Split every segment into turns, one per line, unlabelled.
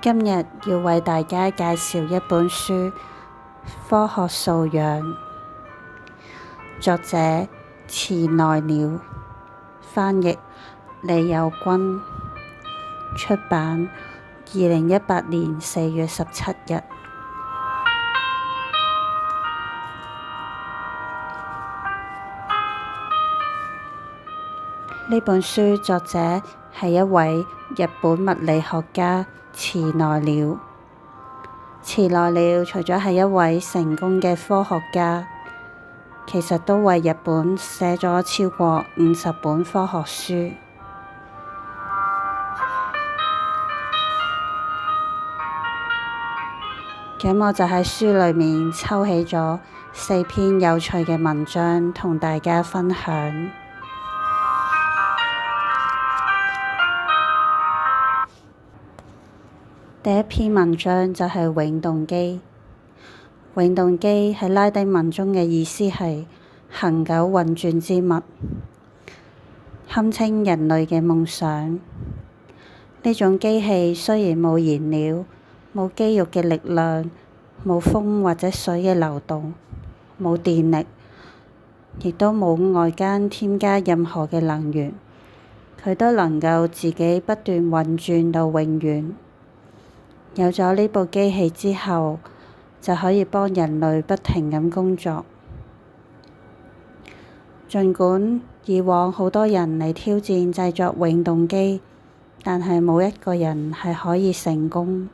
今日要為大家介紹一本書《科學素養》，作者池內遼，翻譯李友君，出版2018年4月17日。呢本書作者係一位日本物理學家池內遼。池內遼除咗係一位成功嘅科學家，其實都為日本寫咗超過50本科學書。咁我就喺書裏面抽起咗4篇有趣嘅文章同大家分享。第一篇文章就係永動機。永動機喺拉丁文中嘅意思係恆久運轉之物，堪稱人類嘅夢想。呢種機器雖然冇燃料、冇肌肉嘅力量、冇風或者水嘅流動、冇電力，亦都冇外間添加任何嘅能源，佢都能夠自己不斷運轉到永遠。有咗呢部機器之後，就可以幫人類不停咁工作。儘管以往好多人嚟挑戰製作永動機，但係冇一個人係可以成功。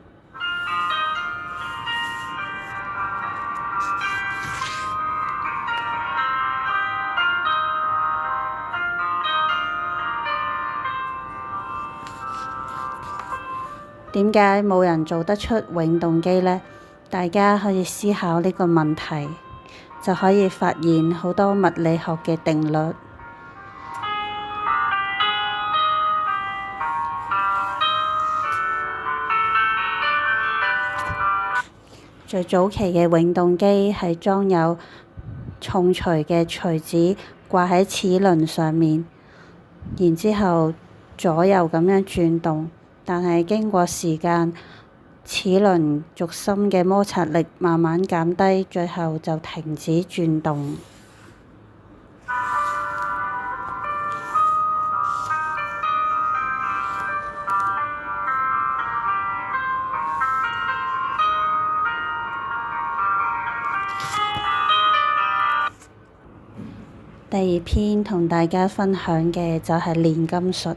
點解冇人做得出永動機呢？大家可以思考呢個問題，就可以發現好多物理學嘅定律。最早期嘅永動機係裝有重錘嘅錘子掛喺齒輪上面，然之後左右咁樣轉動。但係經過時間，齒輪軸心嘅摩擦力慢慢減低，最後就停止轉動。第二篇同大家分享嘅就係煉金術。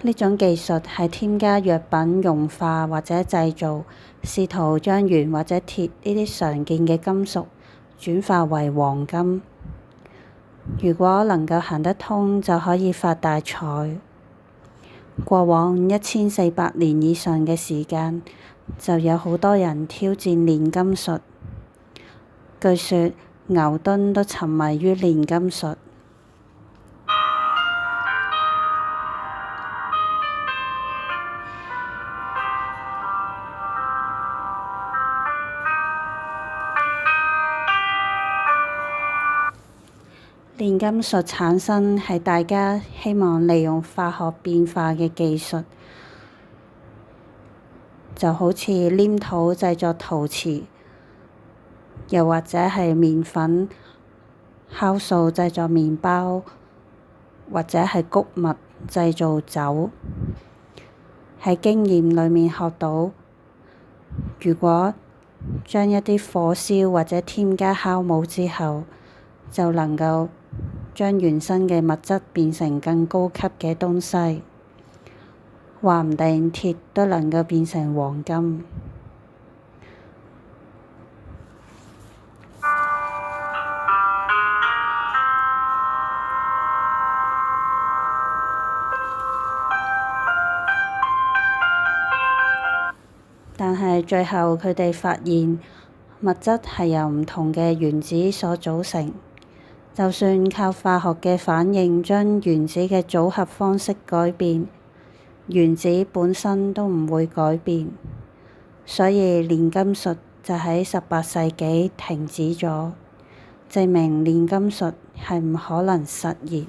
呢種技術係添加藥品溶化或者製造，試圖將鉛或者鐵呢啲常見嘅金屬轉化為黃金。如果能夠行得通，就可以發大財。過往1400年以上嘅時間，就有好多人挑戰煉金術。據說牛頓都沉迷於煉金術。煉金術產生係大家希望利用化學變化嘅技術，就好似黏土製作陶瓷，又或者係麵粉、酵素製作麵包，或者係穀物製造酒。喺經驗裏面學到，如果將一啲火燒或者添加酵母之後，就能夠將原生嘅物質變成更高級嘅東西，話唔定鐵都能夠變成黃金。但係最後佢哋發現，物質係由唔同嘅原子所組成。就算靠化學嘅反應將原子嘅組合方式改變，原子本身都唔會改變。所以煉金術就喺18世紀停止咗，證明煉金術係唔可能實現。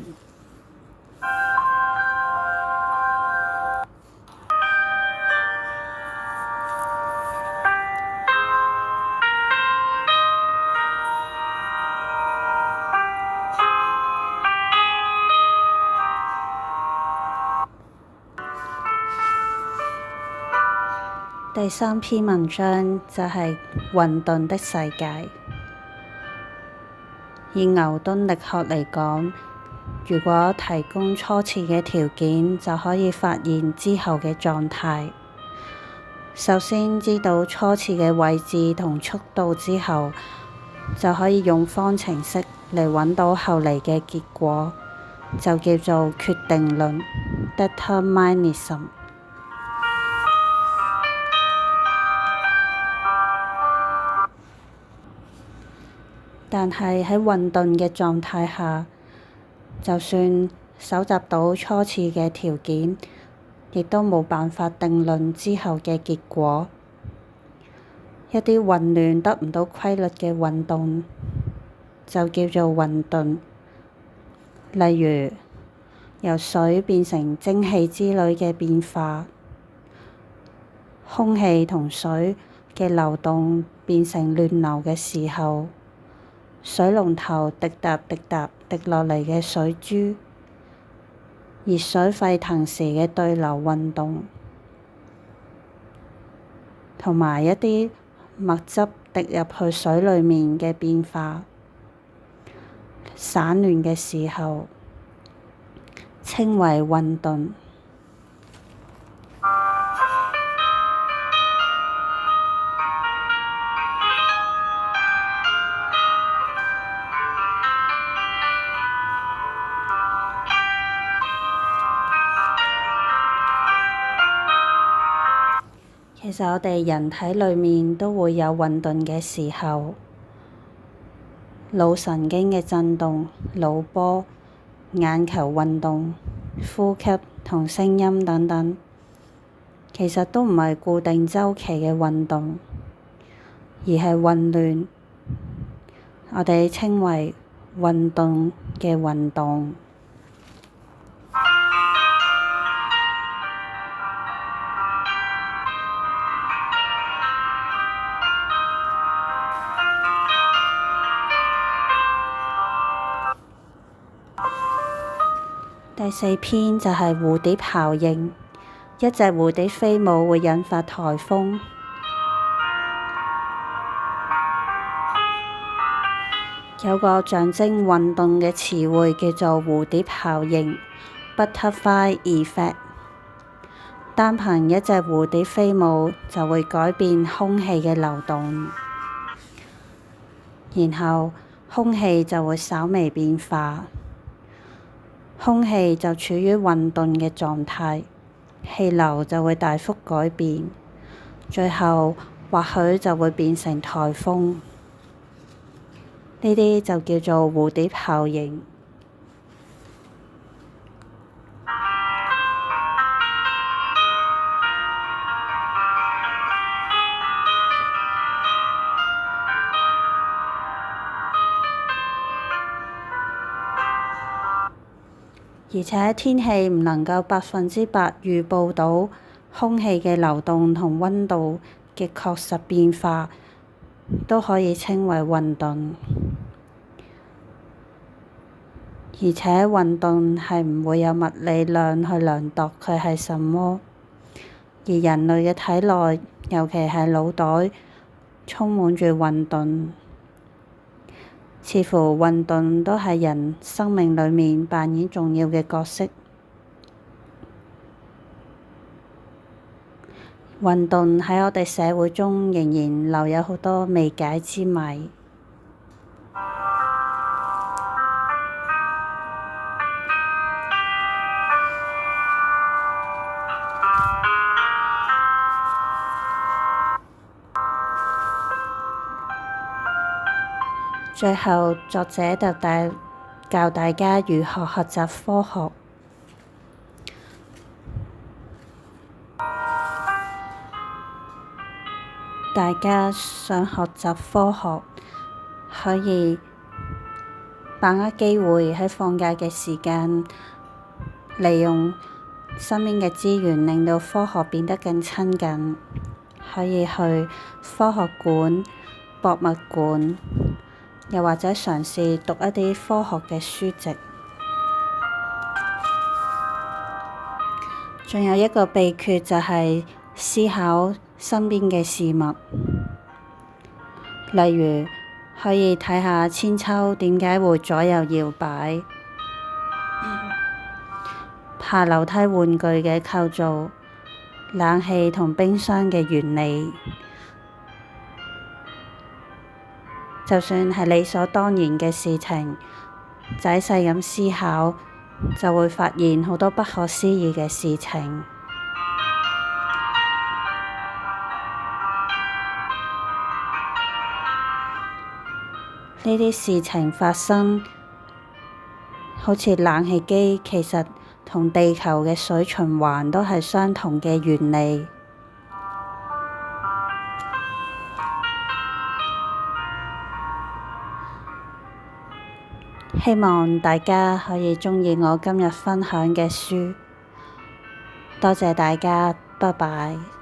第三篇文章就係混沌的世界。以牛頓力學嚟講，如果提供初次嘅條件，就可以發現之後嘅狀態。首先知道初次嘅位置同速度之後，就可以用方程式嚟揾到後嚟嘅結果，就叫做決定論 （determinism）。但係喺混沌嘅狀態下，就算搜集到初次嘅條件，亦都冇辦法定論之後嘅結果。一啲混亂得唔到規律嘅運動，就叫做混沌。例如由水變成蒸汽之類嘅變化，空氣同水嘅流動變成亂流嘅時候，水龍頭滴答滴答滴落嚟嘅水珠，熱水沸騰時嘅對流運動，同埋一啲墨汁滴入去水裡面嘅變化，散亂嘅時候稱為混沌。其實我哋人體裡面都會有混沌嘅時候，腦神經嘅震動、腦波、眼球運動、呼吸同聲音等等，其實都唔係固定週期嘅運動，而係混亂，我哋稱為運動嘅運動。第四篇就係蝴蝶效應。一隻蝴蝶飛舞會引發颱風。有個象徵運動嘅詞彙叫做蝴蝶效應 （Butterfly Effect）。單憑一隻蝴蝶飛舞就會改變空氣嘅流動，然後空氣就會稍微變化。空氣就處於混沌嘅狀態，氣流就會大幅改變，最後或許就會變成颱風。呢啲就叫做蝴蝶效應。而且天氣唔能夠100%預報到空氣嘅流動同溫度嘅確實變化，都可以稱為混沌。而且混沌係唔會有物理量去量度佢係什麼，而人類嘅體內，尤其係腦袋，充滿住混沌。似乎混沌都係人生命裡面扮演重要嘅角色。混沌喺我哋社會中仍然留有好多未解之謎。最後，作者就教大家如何學習科學。大家想學習科學，可以把握機會喺放假嘅時間，利用身邊嘅資源，令到科學變得更親近。可以去科學館、博物館，又或者嘗試讀一啲科學嘅書籍。仲有一個秘訣就係思考身邊嘅事物，例如可以睇下韆鞦點解會左右搖擺，爬樓梯玩具嘅構造，冷氣同冰箱嘅原理。就算係理所當然嘅事情，仔細咁思考，就會發現好多不可思議嘅事情。呢啲事情發生，好似冷氣機，其實同地球嘅水循環都係相同嘅原理。希望大家可以鍾意我今日分享嘅書，多謝大家，拜拜。